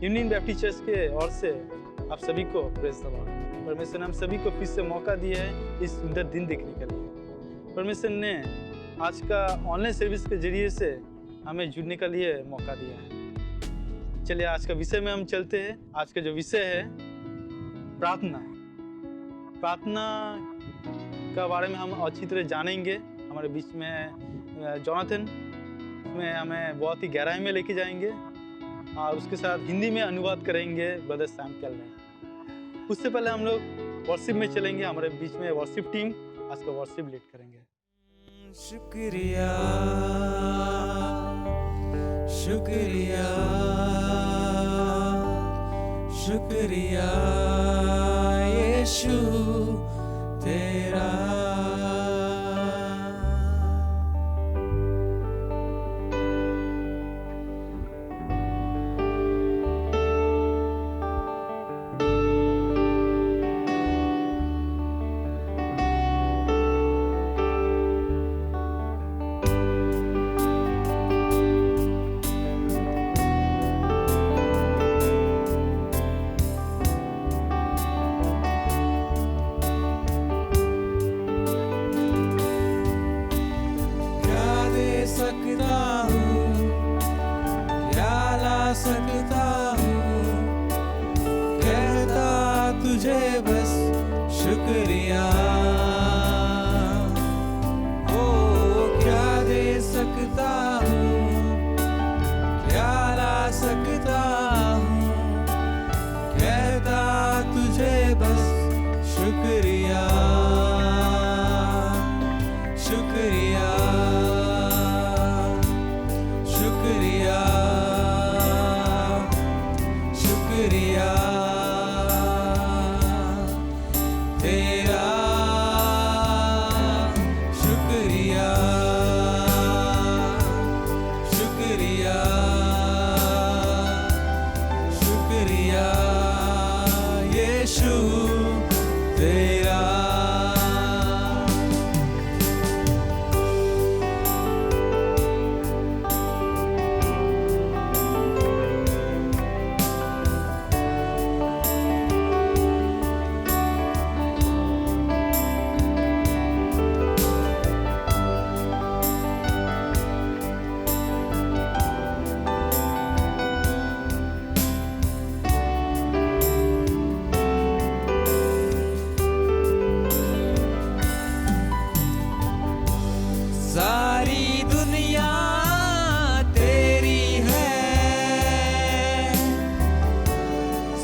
Union Baptist church के ओर से आप सभी को प्रेज द लॉर्ड। परमेश्वर ने हम सभी को फिर से मौका दिया है इस सुंदर दिन देखने के लिए। परमेश्वर ने आज का ऑनलाइन सर्विस के जरिए से हमें जुड़ने के लिए मौका दिया है। चलिए आज का विषय में हम चलते हैं। आज का जो विषय है प्रार्थना। प्रार्थना का बारे में हम अच्छी तरह जानेंगे। हमारे बीच में जोनाथन में हमें बहुत ही गहराई में लेके जाएंगे और उसके साथ हिंदी में अनुवाद करेंगे ब्रदर सैम केल्विन। उससे पहले हम लोग वर्शिप में चलेंगे। हमारे बीच में वर्शिप टीम आज का वर्शिप लीड करेंगे। शुक्रिया शुक्रिया शुक्रिया यीशु तेरा।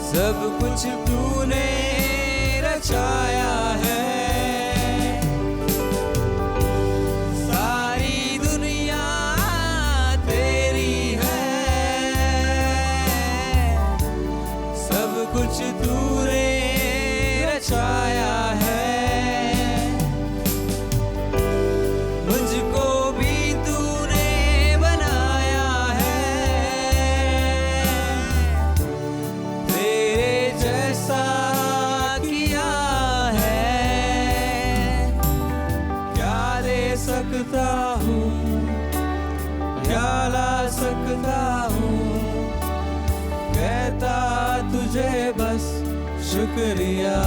सब कुछ तूने रचाया है, सारी दुनिया तेरी है, सब कुछ तूने रचाया है। मुझको भी तूने बनाया है, तेरे जैसा किया है। क्या दे सकता हूँ, क्या ला सकता हूँ, कहता तुझे बस शुक्रिया।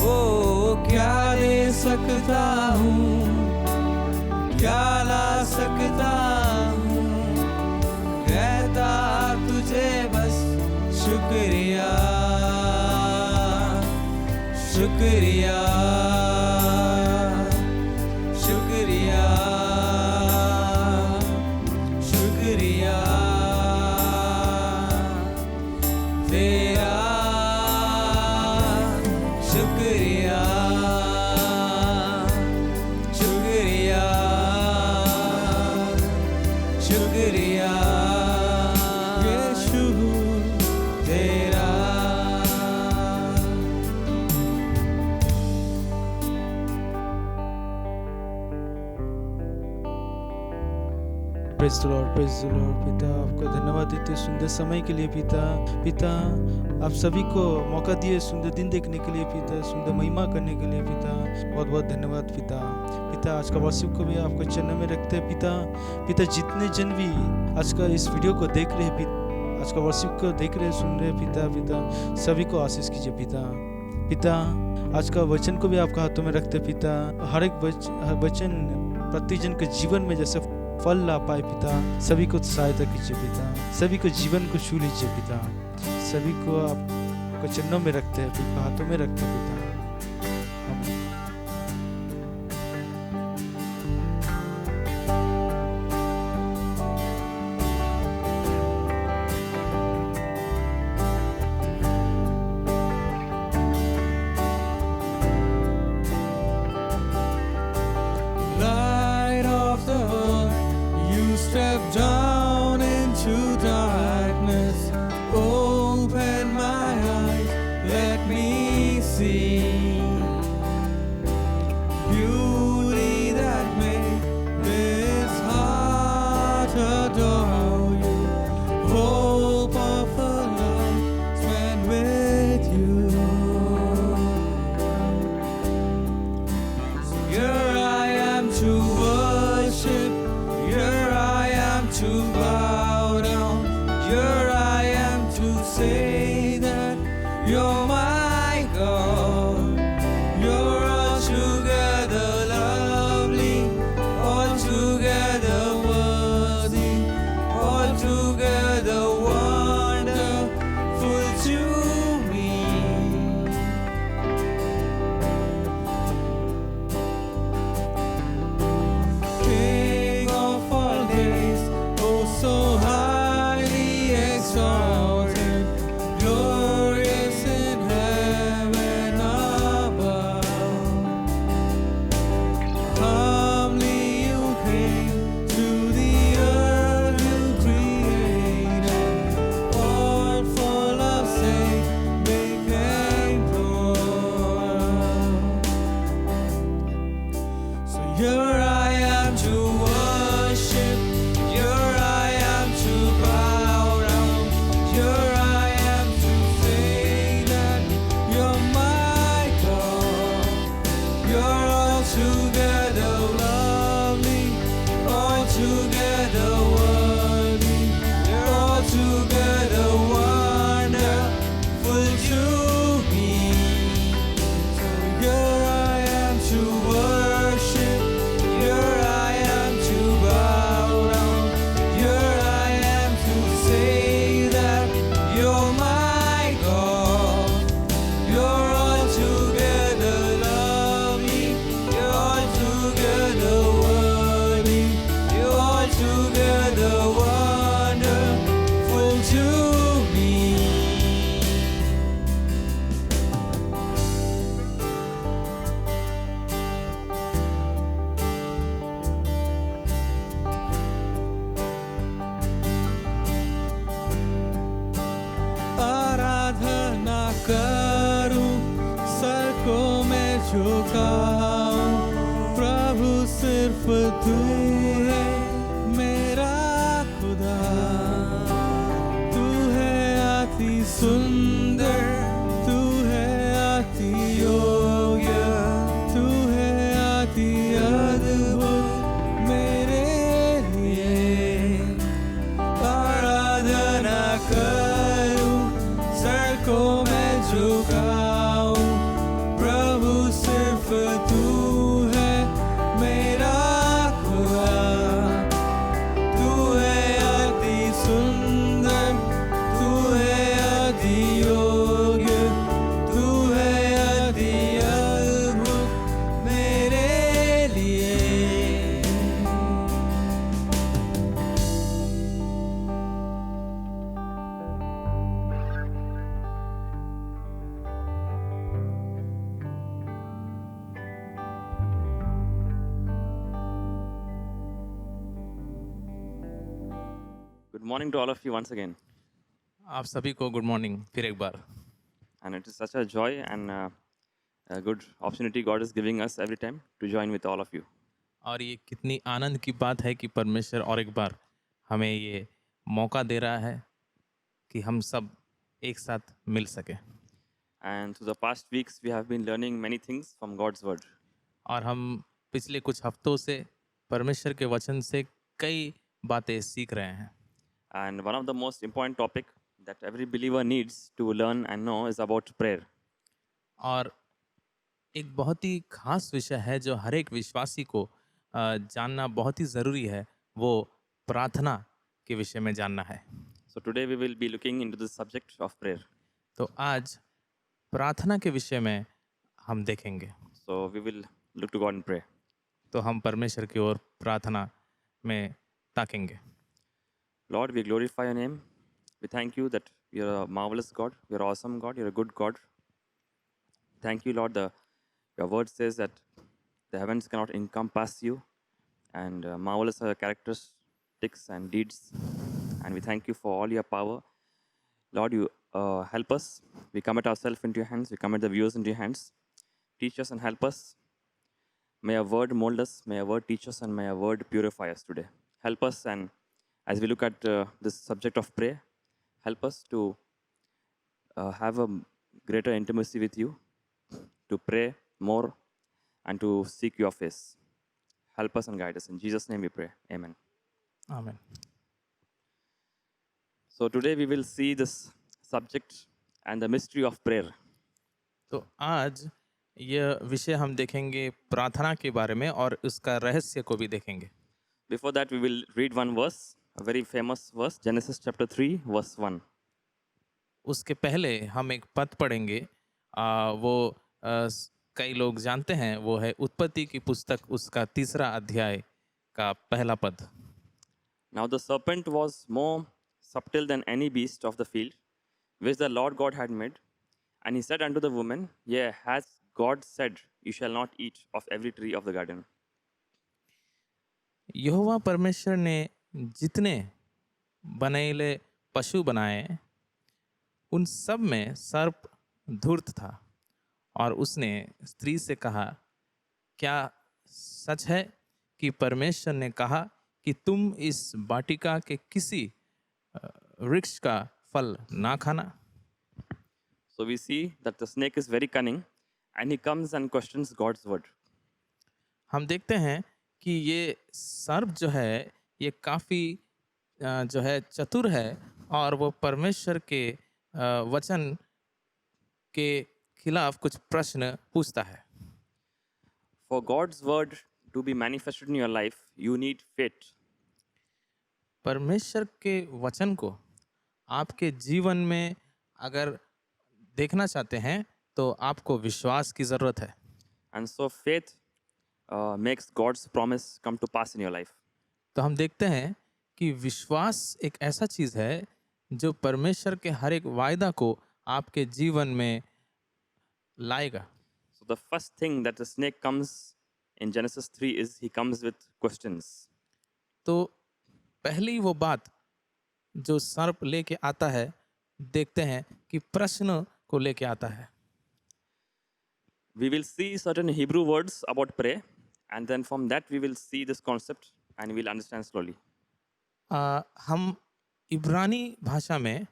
ओ क्या दे सकता हूँ, क्या ला सकता हूँ, कहता तुझे बस शुक्रिया शुक्रिया शुक्रिया शुक्रिया तेरा, शुक्रिया शुक्रिया शुक्रिया यीशु तेरा। Praise the Lord, praise the Lord. पिता आपको धन्यवाद देते सुंदर समय के लिए पिता। पिता आप सभी को मौका दिए सुंदर दिन देखने के लिए पिता, सुंदर महिमा करने के लिए पिता, बहुत बहुत धन्यवाद पिता। पिता आज का वर्शिप को भी आपको चरणों में रखते हैं पिता। पिता जितने जन भी आज का इस वीडियो को देख रहे आज का वर्शिप को देख रहे सुन रहे पिता सभी को आशीष कीजिए पिता आज का वचन को भी आपका हाथों में रखते पिता। हर एक वचन प्रतिजन के जीवन में जैसे फल ला पाए पिता, सभी को सहायता कीजिए पिता, सभी को जीवन को छू लीजिए पिता, सभी को आपके चरणों में रखते हैं, हाथों में रखते हैं पिता। Light of the world, you step down into darkness. Open my eyes, let me see beauty that made this heart adore you. Hope of a life spent with you. Here I am to worship, here I am to bow down, here I am to say that you're my God. You're altogether lovely, altogether worthy, altogether wonderful to me. King of all days, oh so highly exalted, glorious in heaven above. Humbly you came to the earth you created, all full of sin became poor. So here I am to worship, here I am to bow down, here I am to say that you're my God. You're altogether lovely, altogether worthy, you're altogether wonderful to me. So here I am to worship, here I am to bow down, here I am to say that you're my God. You're altogether lovely, you're altogether worthy, you're altogether wonderful to me. आराधना करूं, sir को मैं झुकाऊं, प्रभु सिर्फ तू है मेरा खुदा। तू है अति सुंदर, तू है अति योग्य, तू है अति अद्भुत मेरे लिए। आराधना करूं, सर को मैं झुकाऊं, प्रभु सिर्फ तू है मेरा खुदा। तू है अति सुंदर, तू है अति योग्य, तू है अति अद्भुत मेरे लिए। Good morning to all of you once again. आप सभी को गुड मॉर्निंग फिर एक बार। And it is such a joy and a good opportunity God is giving us every time to join with all of you. और ये कितनी आनंद की बात है कि परमेश्वर और एक बार हमें ये मौका दे रहा है कि हम सब एक साथ मिल सके। And through the past weeks, we have been learning many things from God's Word. और हम पिछले कुछ हफ्तों से परमेश्वर के वचन से कई बातें सीख रहे हैं। And one of the most important topic that every believer needs to learn and know is about prayer. और एक बहुत ही खास विषय है जो हर एक विश्वासी को जानना बहुत ही ज़रूरी है, वो प्रार्थना के विषय में जानना है। So today we will be looking into the subject of prayer. तो आज प्रार्थना के विषय में हम देखेंगे। So we will look to God and pray. तो हम परमेश्वर की ओर प्रार्थना में ताकेंगे। Lord, we glorify your name. We thank you that you're a marvelous God, you're an awesome God, you're a good God. Thank you, Lord. Your word says that the heavens cannot encompass you, and marvelous are your characteristics and deeds. And we thank you for all your power. Lord, you help us. We commit ourselves into your hands. We commit the viewers into your hands. Teach us and help us. May your word mold us. May your word teach us, and may your word purify us today. Help us, and as we look at this subject of prayer, help us to have a greater intimacy with you, to pray more, and to seek your face. Help us and guide us. In Jesus' name we pray. Amen. आमीन। So today we will see this subject and the mystery of prayer. तो आज यह विषय हम देखेंगे प्रार्थना के बारे में और उसका रहस्य को भी देखेंगे। Before that, we will read one verse, a very famous verse, Genesis chapter 3, verse 1. उसके पहले हम एक पद पढ़ेंगे, वो कई लोग जानते हैं, वो है उत्पत्ति की पुस्तक उसका 3 अध्याय का पहला पद। Now the serpent was more subtle than any beast of the field, which the Lord God had made. And he said unto the woman, Yea, has God said, You shall not eat of every tree of the garden. यहोवा परमेश्वर ने जितने बनेले पशु बनाए, उन सब में सर्प धूर्त था, और उसने स्त्री से कहा, क्या सच है कि परमेश्वर ने कहा कि तुम इस वाटिका के किसी वृक्ष का फल ना खाना? So we see that the snake is very cunning, and he comes and questions God's word. हम देखते हैं कि ये सर्प जो है ये काफ़ी जो है चतुर है, और वो परमेश्वर के वचन के खिलाफ कुछ प्रश्न पूछता है। For God's word to be manifested in your life, you need faith. परमेश्वर के वचन को आपके जीवन में अगर देखना चाहते हैं तो आपको विश्वास की ज़रूरत है। And so faith makes God's promise come to pass in your life. तो हम देखते हैं कि विश्वास एक ऐसा चीज़ है जो परमेश्वर के हर एक वायदा को आपके जीवन में लाएगा। So the first thing that the snake comes in Genesis 3 is he comes with questions. तो पहली वो बात जो सर्प लेके आता है, देखते हैं कि प्रश्न को लेके आता है। We will see certain Hebrew words about prayer, and then from that we will see this concept and we'll understand slowly. हम इब्रानी भाषा में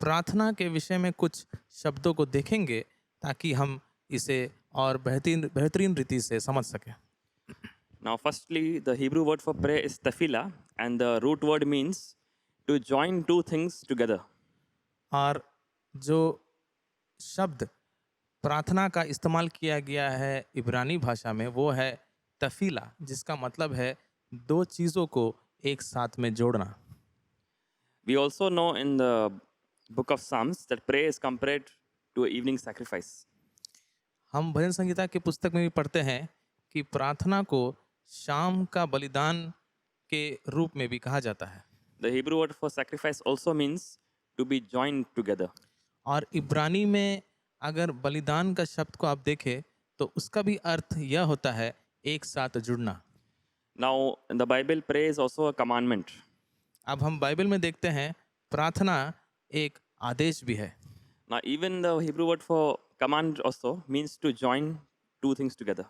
प्रार्थना के विषय में कुछ शब्दों को देखेंगे ताकि हम इसे और बेहतरीन रीति से समझ सकें। Now firstly, the Hebrew word for prayer is tefillah, and the root word means to join two things together. और जो शब्द प्रार्थना का इस्तेमाल किया गया है इब्रानी भाषा में वो है तफीला, जिसका मतलब है दो चीज़ों को एक साथ में जोड़ना। We also know in the book of Psalms that prayer is compared to an evening sacrifice. हम भजन संगीता की पुस्तक में भी पढ़ते हैं कि प्रार्थना को शाम का बलिदान के रूप में भी कहा जाता है। The Hebrew word for sacrifice also means to be joined together. और इब्रानी में अगर बलिदान का शब्द को आप देखें तो उसका भी अर्थ यह होता है एक साथ जुड़ना। Now in the Bible, prayer is also a commandment. अब हम बाइबल में देखते हैं प्रार्थना एक आदेश भी है। Now even the Hebrew word for command also means to join two things together.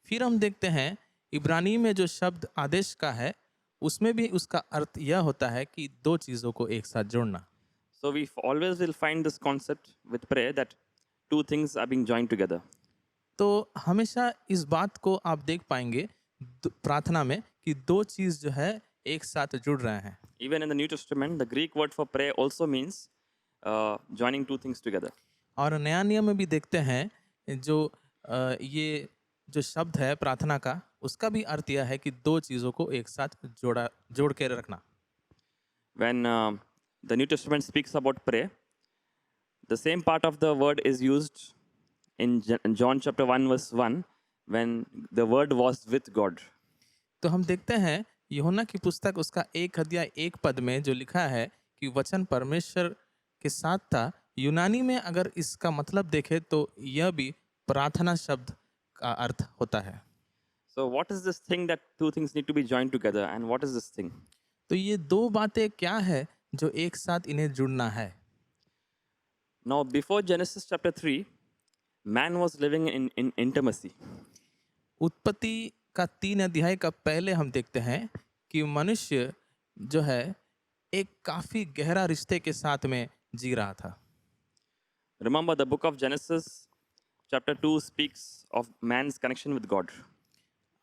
फिर हम देखते हैं इब्रानी में जो शब्द आदेश का है उसमें भी उसका अर्थ यह होता है कि दो चीज़ों को एक साथ जोड़ना। So we always will find this concept with prayer that two things are being joined together. तो हमेशा इस बात को आप देख पाएंगे प्रार्थना में कि दो चीज़ जो है एक साथ जुड़ रहे हैं। Even in the New Testament, the Greek word for pray also means joining two things together. और नया नियम में भी देखते हैं जो ये जो शब्द है प्रार्थना का, उसका भी अर्थ यह है कि दो चीज़ों को एक साथ जोड़ के रखना। When the New Testament speaks about pray, the same part of the word is used in John chapter 1 verse 1 when the word was with God. तो हम देखते हैं यूहन्ना की पुस्तक उसका 1 अध्याय 1 पद में जो लिखा है कि वचन परमेश्वर के साथ था, यूनानी में अगर इसका मतलब देखें तो यह भी प्रार्थना शब्द का अर्थ होता है। So what is this thing that two things need to be joined together, and what is this thing? तो ये दो बातें क्या है जो एक साथ इन्हें जुड़ना है? Now before Genesis chapter 3, man was living in intimacy. उत्पत्ति का 3 अध्याय का पहले हम देखते हैं कि मनुष्य जो है एक काफी गहरा रिश्ते के साथ में जी रहा था। Remember, the book of Genesis chapter 2 speaks of man's connection with God.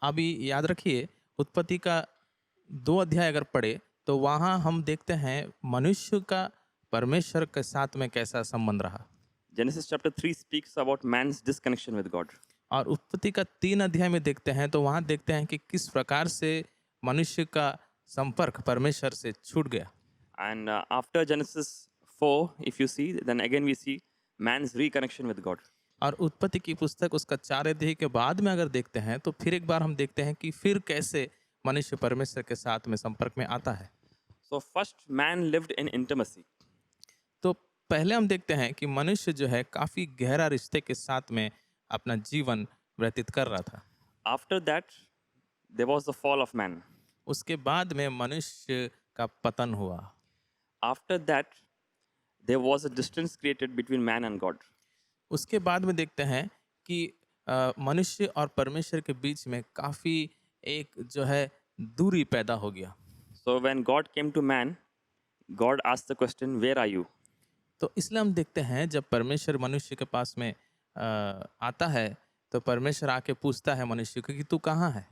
अभी याद रखिए उत्पत्ति का 2 अध्याय अगर पढ़े तो वहाँ हम देखते हैं मनुष्य का परमेश्वर के साथ में कैसा संबंध रहा। Genesis chapter 3 speaks about man's disconnection with God. और उत्पत्ति का 3 अध्याय में देखते हैं तो वहाँ देखते हैं कि किस प्रकार से मनुष्य का संपर्क परमेश्वर से छूट गया। And after Genesis 4, if you see, then again we see man's reconnection with God. और उत्पत्ति की पुस्तक उसका 4 अध्याय के बाद में अगर देखते हैं तो फिर एक बार हम देखते हैं कि फिर कैसे मनुष्य परमेश्वर के साथ में संपर्क में आता है। So first man lived in intimacy. तो पहले हम देखते हैं कि मनुष्य जो है काफी गहरा रिश्ते के साथ में अपना जीवन व्यतीत कर रहा था। After that, there was the fall of man. उसके बाद में मनुष्य का पतन हुआ। After that, there was a distance created between man and God. उसके बाद में देखते हैं कि मनुष्य और परमेश्वर के बीच में काफी एक जो है दूरी पैदा हो गया। So when God came to man, God asked the question, "Where are you?" तो इसलिए हम देखते हैं जब परमेश्वर मनुष्य के पास में आता है तो परमेश्वर आके पूछता है मनुष्य को कि तू कहाँ है।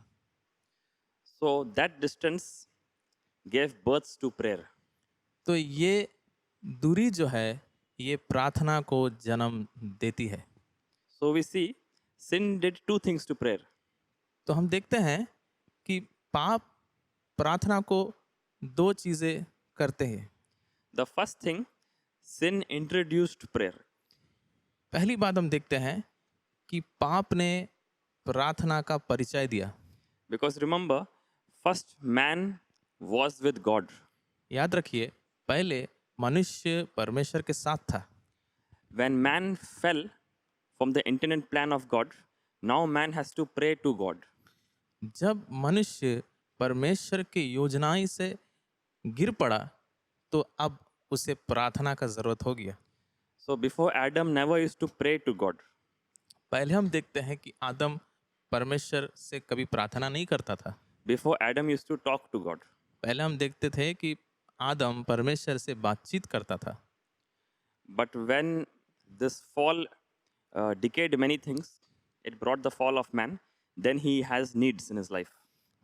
So that distance gave birth to prayer. तो ये दूरी जो है ये प्रार्थना को जन्म देती है। So we see sin did two things to prayer. तो हम देखते हैं कि पाप प्रार्थना को 2 चीज़ें करते हैं। The first thing, sin introduced prayer. पहली बात हम देखते हैं कि पाप ने प्रार्थना का परिचय दिया। Because remember, first man was with God. याद रखिए पहले मनुष्य परमेश्वर के साथ था। When man fell from the intended plan of God, now man has to pray to God. जब मनुष्य परमेश्वर की योजनाएं से गिर पड़ा तो अब उसे प्रार्थना का जरूरत हो गया। So before Adam never used to pray to God. पहले हम देखते हैं कि आदम परमेश्वर से कभी प्रार्थना नहीं करता था। Before Adam used to talk to God. पहले हम देखते थे कि आदम परमेश्वर से बातचीत करता था। But when this fall decayed many things, it brought the fall of man, then he has needs in his life.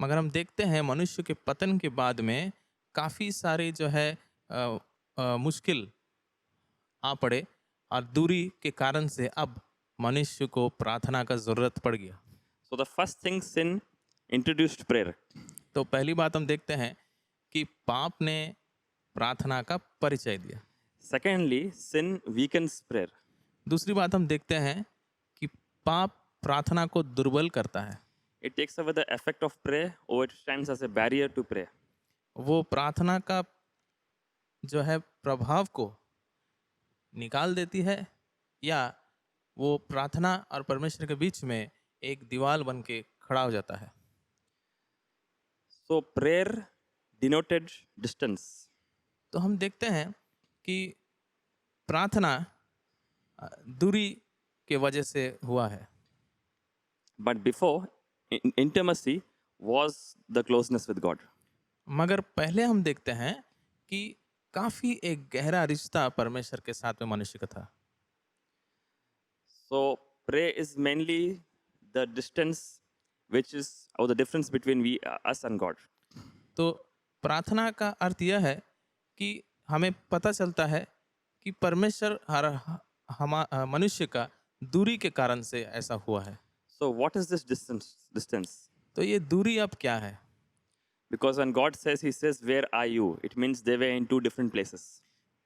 मगर हम देखते हैं मनुष्य के पतन के बाद में काफ़ी सारे जो है मुश्किल आ पड़े और दूरी के कारण से अब मनुष्य को प्रार्थना का ज़रूरत पड़ गया। So the first thing, sin introduced prayer. तो पहली बात हम देखते हैं कि पाप ने प्रार्थना का परिचय दिया। Secondly, sin weakens prayer. दूसरी बात हम देखते हैं कि पाप प्रार्थना को दुर्बल करता है। It takes away the effect of prayer, or it stands as a barrier to prayer. वो प्रार्थना का जो है प्रभाव को निकाल देती है या वो प्रार्थना और परमेश्वर के बीच में एक दीवार बन के खड़ा हो जाता है। So prayer denoted distance. तो हम देखते हैं कि प्रार्थना दूरी के वजह से हुआ है। But before, intimacy was the closeness with God. मगर पहले हम देखते हैं कि काफ़ी एक गहरा रिश्ता परमेश्वर के साथ में मनुष्य का था। So prayer is mainly the distance which is, or the difference between us and God. तो प्रार्थना का अर्थ यह है कि हमें पता चलता है कि परमेश्वर मनुष्य का दूरी के कारण से ऐसा हुआ है। So what is this distance? तो ये दूरी अब क्या है? Because when God says, he says, where are you? It means they were in two different places.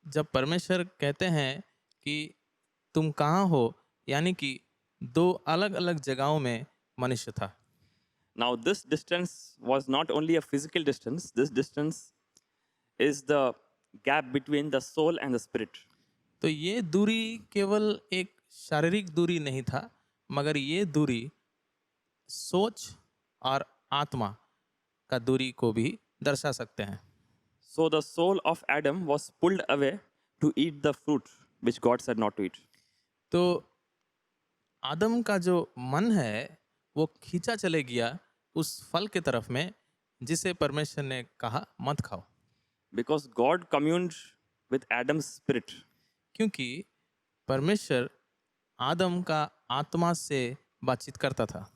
जब परमेश्वर कहते हैं कि तुम कहाँ हो, यानी कि दो अलग अलग जगहों में मनुष्य था। Now this distance was not only a physical distance, this distance is the gap between the soul and the spirit. तो ये दूरी केवल एक शारीरिक दूरी नहीं था, मगर ये दूरी सोच और आत्मा का दूरी को भी दर्शा सकते हैं। So the soul of Adam was pulled away to eat the fruit which God said not to eat. तो आदम का जो मन है वो खींचा चले गया उस फल के तरफ में जिसे परमेश्वर ने कहा मत खाओ, Because God communed with Adam's spirit. क्योंकि परमेश्वर आदम का आत्मा से बातचीत करता था।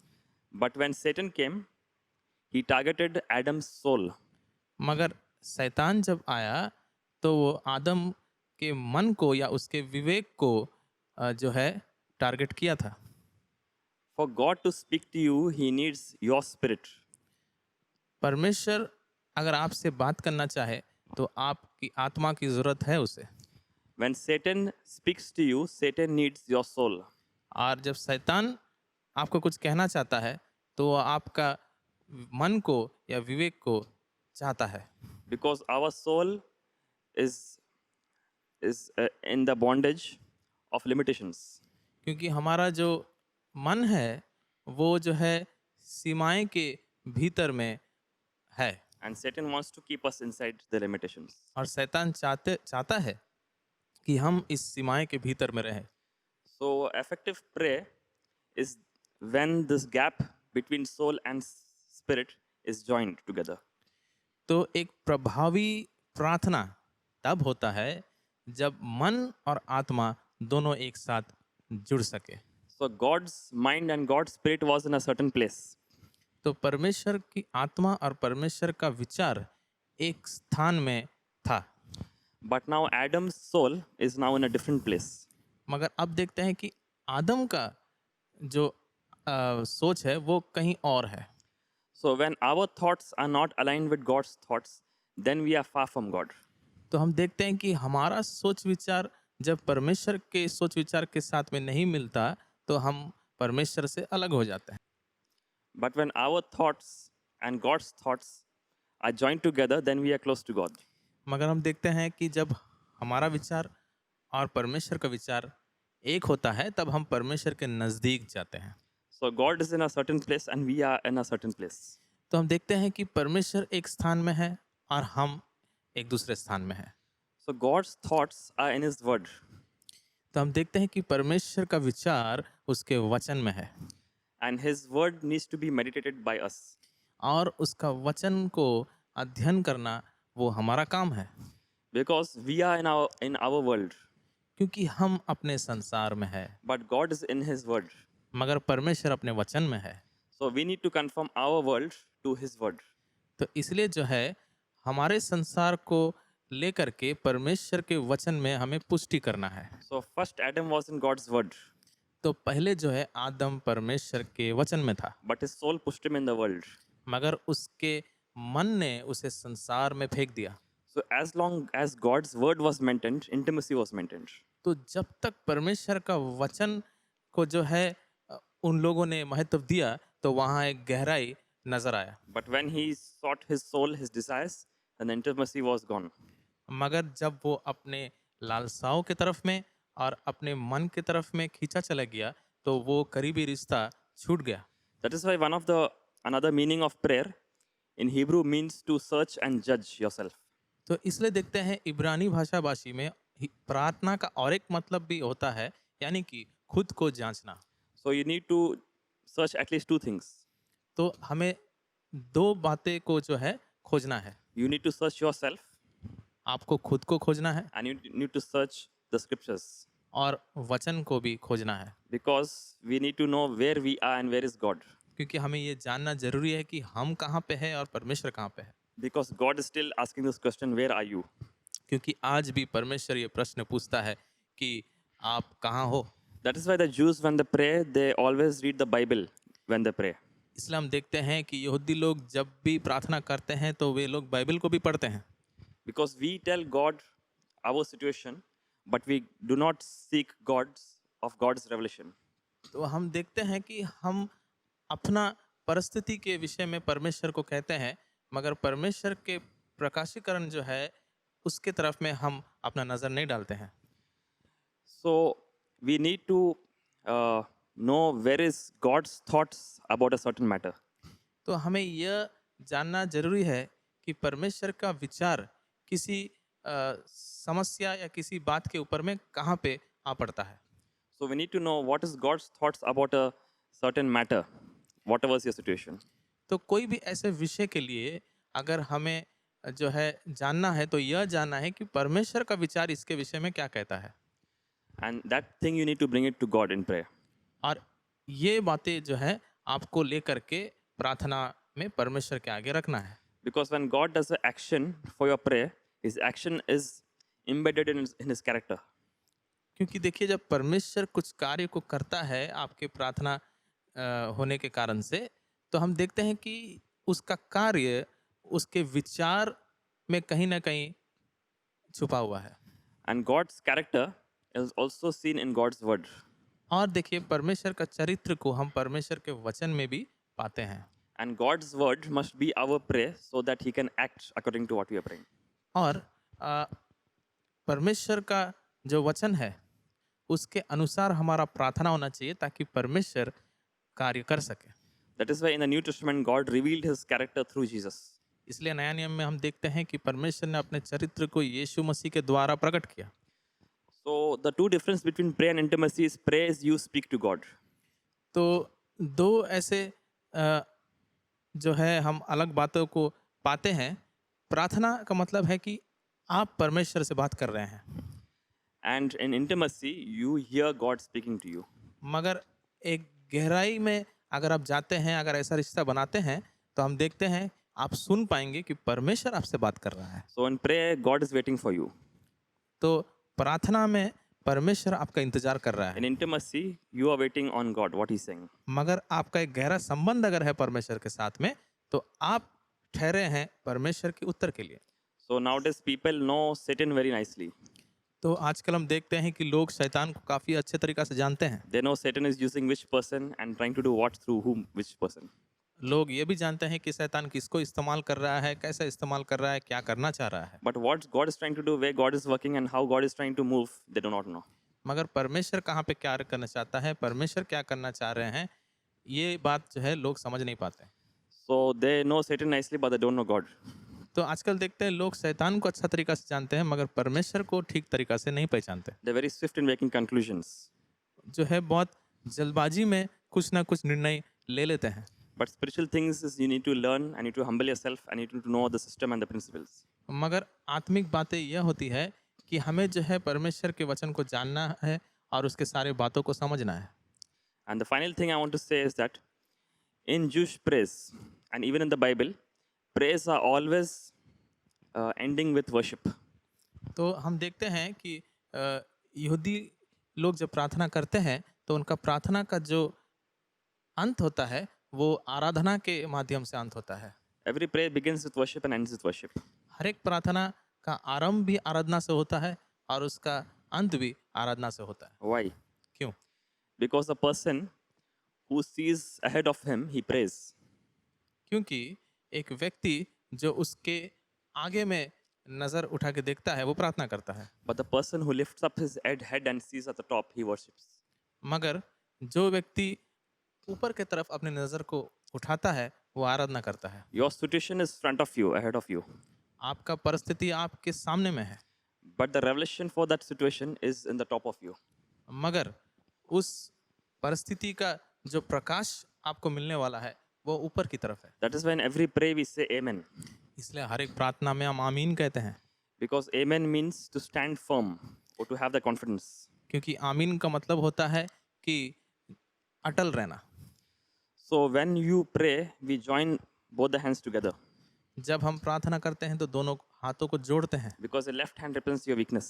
But when Satan came, he targeted Adam's soul. मगर शैतान जब आया तो वो आदम के मन को या उसके विवेक को जो है टारगेट किया था। For God to speak to you, he needs your spirit. परमेश्वर अगर आपसे बात करना चाहे तो आपकी आत्मा की जरूरत है उसे। When Satan speaks to you, Satan needs your soul. और जब शैतान आपको कुछ कहना चाहता है तो वो आपका मन को या विवेक को चाहता है। Because our soul is in the bondage of limitations. क्योंकि हमारा जो मन है वो जो है सीमाएं के भीतर में है And Satan wants to keep us inside the limitations. और शैतान चाहता है कि हम इस सीमाएं के भीतर में रहें। So effective prayer is when this gap between soul and spirit is joined together. तो एक प्रभावी प्रार्थना तब होता है जब मन और आत्मा दोनों एक साथ जुड़ सके। So God's mind and God's spirit was in a certain place. तो परमेश्वर की आत्मा और परमेश्वर का विचार एक स्थान में था, But now Adam's soul is now in a different place. मगर अब देखते हैं कि आदम का जो सोच है वो कहीं और है। So when our thoughts are not aligned with God's thoughts, then we are far from God. तो हम देखते हैं कि हमारा सोच विचार जब परमेश्वर के सोच विचार के साथ में नहीं मिलता तो हम परमेश्वर से अलग हो जाते हैं। But when our thoughts and God's thoughts are joined together, then we are close to God. मगर हम देखते हैं कि जब हमारा विचार और परमेश्वर का विचार एक होता है तब हम परमेश्वर के नज़दीक जाते हैं। So God is in a certain place and we are in a certain place. तो हम देखते हैं कि परमेश्वर एक स्थान में है और हम एक दूसरे स्थान में हैं। So God's thoughts are in His Word. तो हम देखते हैं कि परमेश्वर का विचार उसके वचन में है And His Word needs to be meditated by us. और उसका वचन को अध्ययन करना वो हमारा काम है, Because we are in our world. क्योंकि हम अपने संसार में है But God is in His Word. मगर परमेश्वर अपने वचन में है। So we need to conform our world to His Word. तो इसलिए जो है हमारे संसार को लेकर के परमेश्वर के वचन में हमें पुष्टि करना है। So first Adam was in God's Word, तो पहले जो है आदम परमेश्वर के वचन में था, but his soul pushed him in the world. मगर उसके मन ने उसे संसार में फेंक दिया। So as long as God's Word was maintained, intimacy was maintained. तो जब तक परमेश्वर का वचन को जो है उन लोगों ने महत्व दिया तो वहाँ एक गहराई नजर आया। But when he sought his soul, his desires, then the intimacy was gone. मगर जब वो अपने लालसाओं के तरफ में और अपने मन के तरफ में खींचा चला गया तो वो करीबी रिश्ता छूट गया। That is why another meaning of prayer in Hebrew means to search and judge yourself. तो इसलिए देखते हैं इब्रानी भाषा भाषी में प्रार्थना का और एक मतलब भी होता है, यानी कि खुद को जांचना। So you need to search at least two things. तो हमें दो बातें को जो है खोजना है। You need to search yourself आपको खुद को खोजना है and you need to search the scriptures. और वचन को भी खोजना है, Because we need to know where we are and where is God. क्योंकि हमें ये जानना जरूरी है कि हम कहाँ पे हैं और परमेश्वर कहाँ पे है। Because God is still asking this question, where are you? क्योंकि आज भी परमेश्वर ये प्रश्न पूछता है कि आप कहाँ हो। That is why the Jews, when they pray, they always read the Bible when they pray. इसलिए हम देखते हैं कि यहूदी लोग जब भी प्रार्थना करते हैं तो वे लोग बाइबल को भी पढ़ते हैं। Because we tell God our situation, but we do not seek God's revelation. तो हम देखते हैं कि हम अपना परिस्थिति के विषय में परमेश्वर को कहते हैं, मगर परमेश्वर के प्रकाशीकरण जो है उसके तरफ में हम अपना नज़र नहीं डालते हैं। So we need to know where is God's thoughts about a certain matter. तो हमें यह जानना जरूरी है कि परमेश्वर का विचार किसी समस्या या किसी बात के ऊपर में कहाँ पे आ पड़ता है। So we need to know what is God's thoughts about a certain matter, whatever is your situation. तो कोई भी ऐसे विषय के लिए अगर हमें जो है जानना है तो यह जानना है कि परमेश्वर का विचार इसके विषय में क्या कहता है। And that thing you need to bring it to God in prayer. और ये बातें जो है आपको लेकर के प्रार्थना में परमेश्वर के आगे रखना है। Because when God does an action for your prayer, his action is embedded in his character. क्योंकि देखिए जब परमेश्वर कुछ कार्य को करता है आपके प्रार्थना होने के कारण से, तो हम देखते हैं कि उसका कार्य उसके विचार में कहीं ना कहीं छुपा हुआ है। And God's character is also seen in God's word. और देखिए परमेश्वर का चरित्र को हम परमेश्वर के वचन में भी पाते हैं। And God's word must be our prayer so that he can act according to what we are praying. और परमेश्वर का जो वचन है उसके अनुसार हमारा प्रार्थना होना चाहिए ताकि परमेश्वर कार्य कर सके। That is why in the New Testament God revealed his character through Jesus. इसलिए नया नियम में हम देखते हैं कि परमेश्वर ने अपने चरित्र को यीशु मसीह के द्वारा प्रकट किया। So the two difference between prayer and intimacy is prayer is you speak to God. तो दो ऐसे जो है हम अलग बातों को पाते हैं। प्रार्थना का मतलब है कि आप परमेश्वर से बात कर रहे हैं, And in intimacy you hear God speaking to you. मगर एक गहराई में अगर आप जाते हैं, अगर ऐसा रिश्ता बनाते हैं तो हम देखते हैं आप सुन पाएंगे कि परमेश्वर आपसे बात कर रहा है। So in prayer God is waiting for you. तो प्रार्थना में परमेश्वर आपका इंतजार कर रहा है, In intimacy you are waiting on God what he's saying. मगर आपका एक गहरा संबंध अगर है परमेश्वर के साथ में तो आप ठहरे हैं परमेश्वर के उत्तर के लिए। So nowadays people know Satan very nicely. तो आजकल हम देखते हैं कि लोग शैतान को काफ़ी अच्छे तरीक़ा से जानते हैं। They know Satan is using which person and trying to do what through whom, which person. लोग ये भी जानते हैं कि शैतान किसको इस्तेमाल कर रहा है, कैसा इस्तेमाल कर रहा है, क्या करना चाह रहा है। But what God is trying to do, where God is working and how God is trying to move, they do not know. मगर परमेश्वर कहाँ पे क्या करना चाहता है, परमेश्वर क्या करना चाह रहे हैं, ये बात जो है लोग समझ नहीं पाते। So they know Satan nicely but they don't know God. तो आजकल देखते हैं लोग शैतान को अच्छा तरीका से जानते हैं मगर परमेश्वर को ठीक तरीका से नहीं पहचानते। They're very swift in making conclusions. जो है बहुत जल्दबाजी में कुछ ना कुछ निर्णय ले लेते हैं। But spiritual things is you need to learn and you need to humble yourself and you need to know the system and the principles. मगर आत्मिक बातें यह होती है कि हमें जो है परमेश्वर के वचन को जानना है और उसके सारे बातों को समझना है। And the final thing I want to say is that in Jewish prayers and even in the Bible, prayers are always ending with worship. तो हम देखते हैं कि यहूदी लोग जब प्रार्थना करते हैं तो उनका प्रार्थना का जो अंत होता है वो आराधना के माध्यम से अंत होता है। Every prayer begins with worship and ends with worship. हर एक प्रार्थना का आरंभ भी आराधना से होता है और उसका अंत भी आराधना से होता है। Why? क्यों? Because the person who sees ahead of him, he prays. क्योंकि एक व्यक्ति जो उसके आगे में नज़र उठा के देखता है वो प्रार्थना करता है, But the person who lifts up his head and sees at the top, he worships. मगर जो व्यक्ति ऊपर के तरफ अपनी नज़र को उठाता है वो आराधना करता है। Your situation is front of you, ahead of you. आपका परिस्थिति आपके सामने में है But the revelation for that situation is in the top of you. मगर उस परिस्थिति का जो प्रकाश आपको मिलने वाला है वो ऊपर की तरफ है। That is when every prayer we say Amen. इसलिए हर एक प्रार्थना में हम आमीन कहते हैं, Because Amen means to stand firm or to have the confidence. क्योंकि आमीन का मतलब होता है कि अटल रहना। So when you pray, we join both the hands together. जब हम प्रार्थना करते हैं तो दोनों हाथों को जोड़ते हैं, because the left hand represents your weakness.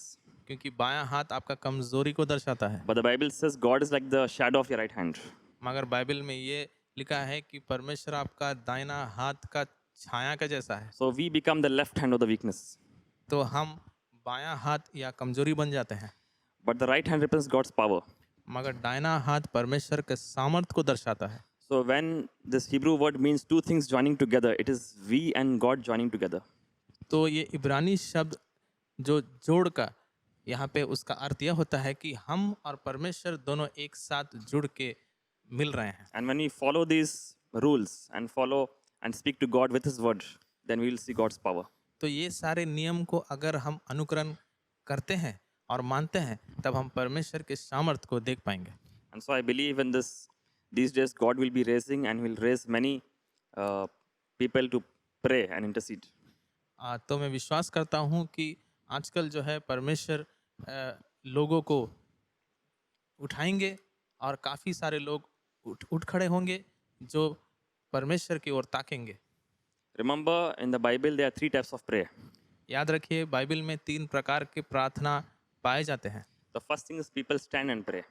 क्योंकि बायां हाथ आपका कमजोरी को दर्शाता है। But the Bible says God is like the shadow of your right hand. मगर बाइबल में ये लिखा है कि परमेश्वर आपका दाहिना हाथ का छाया का जैसा है। So we become the left hand of the weakness. तो हम बायां हाथ या कमजोरी बन जाते हैं, But the right hand represents God's power. मगर दाहिना हाथ परमेश्वर के सामर्थ को दर्शाता है। So when this Hebrew word means two things joining together, it is we and God joining together. तो ये इब्रानी शब्द जो जोड़ का यहाँ पे उसका अर्थ यह होता है कि हम और परमेश्वर दोनों एक साथ जुड़ के मिल रहे हैं। And when we follow these rules and follow and speak to God with His word, then we will see God's power. तो ये सारे नियम को अगर हम अनुकरण करते हैं और मानते हैं तब हम परमेश्वर के सामर्थ को देख पाएंगे। And so I believe in these days God will be raising and will raise many people to pray and intercede. तो मैं विश्वास करता हूँ कि आजकल जो है परमेश्वर लोगों को उठाएंगे और काफ़ी सारे लोग उठ खड़े होंगे जो परमेश्वर की ओर ताकेंगे। Remember, in the Bible there are three types of prayer. याद रखिए बाइबल में 3 प्रकार के प्रार्थना पाए जाते हैं। The first thing is people stand and pray.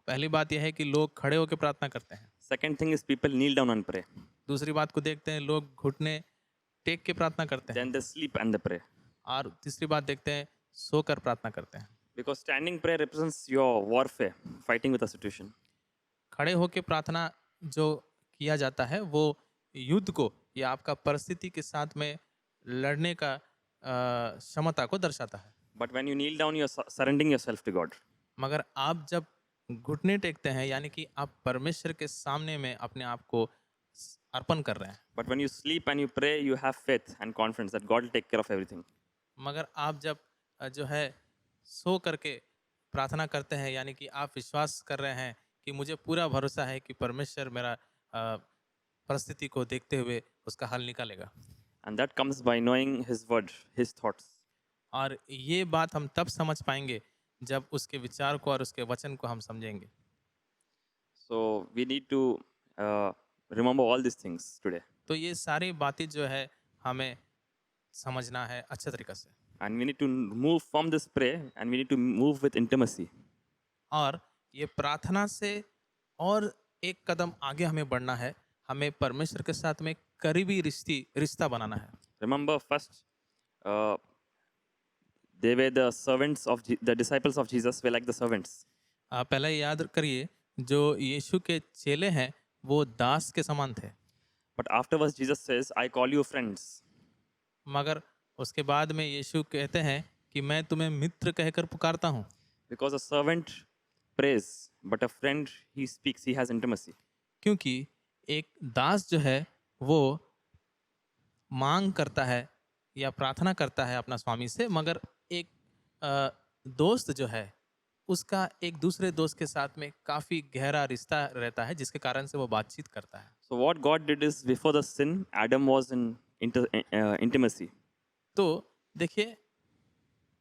पहली बात यह है कि लोग खड़े होकर प्रार्थना करते हैं। Second thing is people kneel down and pray. दूसरी बात को देखते हैं, लोग घुटने टेक के प्रार्थना करते हैं। Then they sleep and they pray. और तीसरी बात देखते हैं, सोकर प्रार्थना करते हैं। Because standing prayer represents your warfare, fighting with a situation. खड़े होकर प्रार्थना जो किया जाता है वो युद्ध को या आपका परिस्थिति के साथ में लड़ने का क्षमता को दर्शाता है। But when you kneel down, you're surrendering yourself to God. मगर आप जब घुटने टेकते हैं यानी कि आप परमेश्वर के सामने में अपने आप को अर्पण कर रहे हैं। But when you sleep and you pray, you have faith and confidence that God will take care of everything. मगर आप जब जो है सो करके प्रार्थना करते हैं यानी कि आप विश्वास कर रहे हैं कि मुझे पूरा भरोसा है कि परमेश्वर मेरा परिस्थिति को देखते हुए उसका हल निकालेगा। And that comes by knowing His word, His thoughts. और ये बात हम तब समझ पाएंगे जब उसके विचार को और उसके वचन को हम समझेंगे। So we need to remember all these things today. तो ये सारी बातें जो है हमें समझना है अच्छे तरीके से। And we need to move from this prayer and we need to move with intimacy. और ये प्रार्थना से और एक कदम आगे हमें बढ़ना है, हमें परमेश्वर के साथ में करीबी रिश्ता बनाना है। Remember, first, they were the servants of the disciples of Jesus were like the servants. आप पहले याद करिए जो यीशु के चेले हैं वो दास के समान थे। But afterwards, Jesus says, I call you friends. मगर उसके बाद में यीशु कहते हैं कि मैं तुम्हें मित्र कहकर पुकारता हूँ। Because a servant prays, but a friend, he speaks, he has intimacy. क्योंकि एक दास जो है वो मांग करता है या प्रार्थना करता है अपना स्वामी से, मगर एक दोस्त जो है उसका एक दूसरे दोस्त के साथ में काफ़ी गहरा रिश्ता रहता है जिसके कारण से वो बातचीत करता है। So what God did is, before the sin, Adam was in intimacy. तो देखिए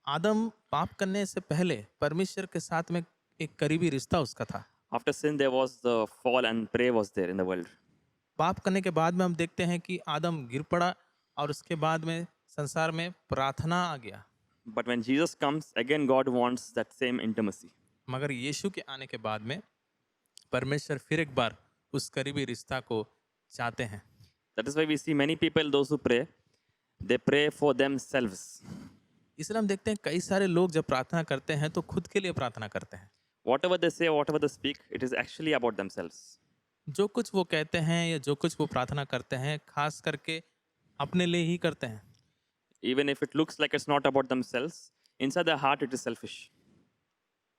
आदम पाप करने से पहले परमेश्वर के साथ में एक करीबी रिश्ता उसका था। After sin, there was the fall and prayer was there in the world. पाप करने के बाद में हम देखते हैं कि आदम गिर पड़ा और उसके बाद में संसार में प्रार्थना आ गया। But when Jesus comes, again God wants that same intimacy. मगर यीशु के आने के बाद में परमेश्वर फिर एक बार उस करीबी रिश्ता को चाहते हैं। That is why we see many people, those who pray, they pray for themselves. इसलिए हम देखते हैं कई सारे लोग जब प्रार्थना करते हैं तो खुद के लिए प्रार्थना करते हैं। Whatever they say, whatever they speak, it is actually about themselves. जो कुछ वो कहते हैं या जो कुछ वो प्रार्थना करते हैं खास करके अपने लिए ही करते हैं। Even if it looks like it's not about themselves, inside their heart it is selfish.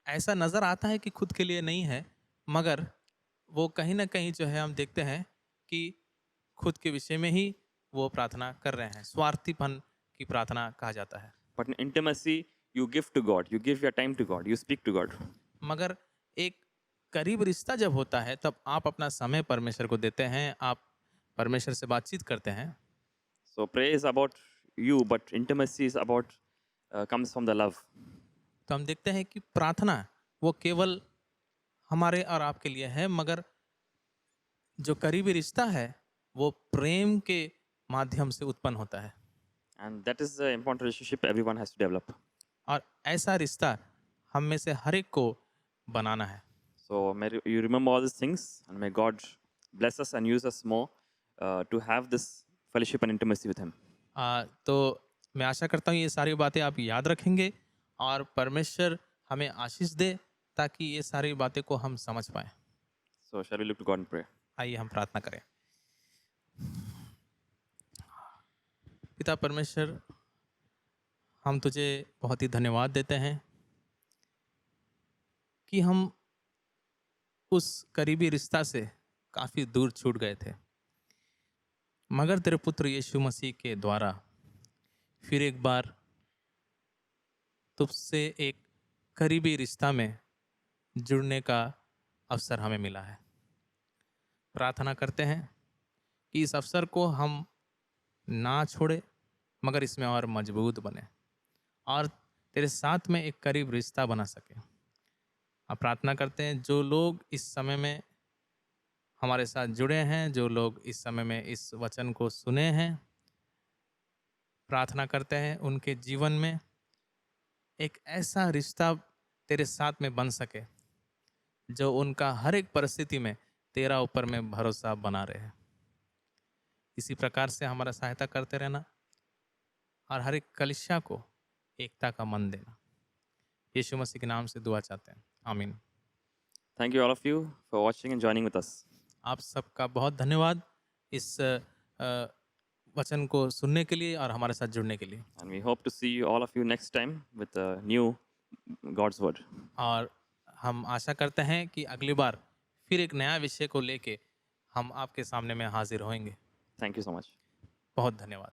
ऐसा नज़र आता है कि खुद के लिए नहीं है, मगर वो कहीं ना कहीं जो है हम देखते हैं कि खुद के विषय में ही वो प्रार्थना कर रहे हैं। स्वार्थीपन की प्रार्थना कहा जाता है। But in intimacy, you give to God, you give your time to God, you speak to God. मगर एक करीब रिश्ता जब होता है तब आप अपना समय परमेश्वर को देते हैं, आप परमेश्वर से बातचीत करते हैं। So prayer is about you, but intimacy is about comes from the love. तो हम देखते हैं कि प्रार्थना वो केवल हमारे और आपके लिए है, मगर जो करीबी रिश्ता है वो प्रेम के माध्यम से उत्पन्न होता है And that is the important relationship everyone has to develop. और ऐसा रिश्ता हम में से हर एक को बनाना है। So may you remember all these things, and may God bless us and use us more to have this fellowship and intimacy with Him. तो मैं आशा करता हूँ ये सारी बातें आप याद रखेंगे और परमेश्वर हमें आशीष दे ताकि ये सारी बातें को हम समझ पाएं। So shall we look to God and pray? आइए हम प्रार्थना करें। पिता परमेश्वर, हम तुझे बहुत ही धन्यवाद देते हैं कि हम उस करीबी रिश्ता से काफ़ी दूर छूट गए थे, मगर तेरे पुत्र यीशु मसीह के द्वारा फिर एक बार तुझसे एक करीबी रिश्ता में जुड़ने का अवसर हमें मिला है। प्रार्थना करते हैं कि इस अवसर को हम ना छोड़े मगर इसमें और मजबूत बने और तेरे साथ में एक करीब रिश्ता बना सके। अब प्रार्थना करते हैं जो लोग इस समय में हमारे साथ जुड़े हैं, जो लोग इस समय में इस वचन को सुने हैं, प्रार्थना करते हैं उनके जीवन में एक ऐसा रिश्ता तेरे साथ में बन सके जो उनका हर एक परिस्थिति में तेरा ऊपर में भरोसा बना रहे। इसी प्रकार से हमारा सहायता करते रहना और हर एक कलिसिया को एकता का मन देना। यीशु मसीह के नाम से दुआ चाहते हैं, आमीन। Thank you all of you for watching and joining with us. आप सबका बहुत धन्यवाद इस वचन को सुनने के लिए और हमारे साथ जुड़ने के लिए। And we hope to see you all of you next time with a new God's word. और हम आशा करते हैं कि अगली बार फिर एक नया विषय को लेके हम आपके सामने में हाजिर होंगे। Thank you so much. बहुत धन्यवाद।